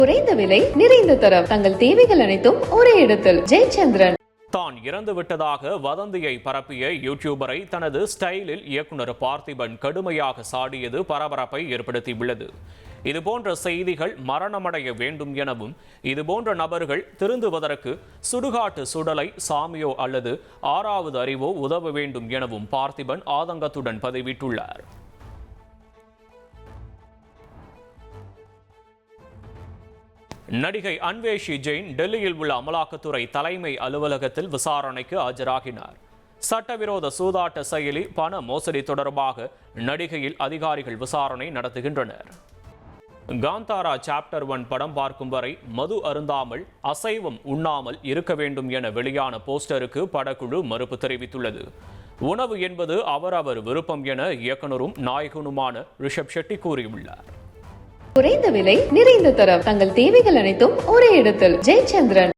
குறைந்த விலை நிறைந்த தரம் தங்கள் தேவைகள் அனைத்தும் ஒரே இடத்தில். ஜெயச்சந்திரன். தான் இறந்து விட்டதாக வதந்தியை பரப்பிய யூடியூபரை தனது ஸ்டைலில் இயக்குனர் பார்த்திபன் கடுமையாக சாடியது பரபரப்பை ஏற்படுத்தியுள்ளது. இதுபோன்ற செய்திகள் மரணமடைய வேண்டும் எனவும் இதுபோன்ற நபர்கள் திருந்துவதற்கு சுடுகாட்டு சுடலை சாமியோ அல்லது ஆறாவது அறிவோ உதவ வேண்டும் எனவும் பார்த்திபன் ஆதங்கத்துடன் பதிவிட்டுள்ளார். நடிகை அன்வேஷி ஜெயின் டெல்லியில் உள்ள அமலாக்கத்துறை தலைமை அலுவலகத்தில் விசாரணைக்கு ஆஜராகினார். சட்டவிரோத சூதாட்ட செயலி பண மோசடி தொடர்பாக நடிகையில் அதிகாரிகள் விசாரணை நடத்துகின்றனர். காந்தாரா சாப்டர் 1 படம் பார்க்கும் வரை மது அருந்தாமல் அசைவம் உண்ணாமல் இருக்க வேண்டும் என வெளியான போஸ்டருக்கு படக்குழு மறுப்பு தெரிவித்துள்ளது. உணவு என்பது அவரவர் விருப்பம் என இயக்குனரும் நாயகனுமான ரிஷப் ஷெட்டி கூறியுள்ளார். குறைந்த விலை நிறைந்த தரம் தங்கள் தேவைகள் அனைத்தும் ஒரே இடத்தில். ஜெயச்சந்திரன்.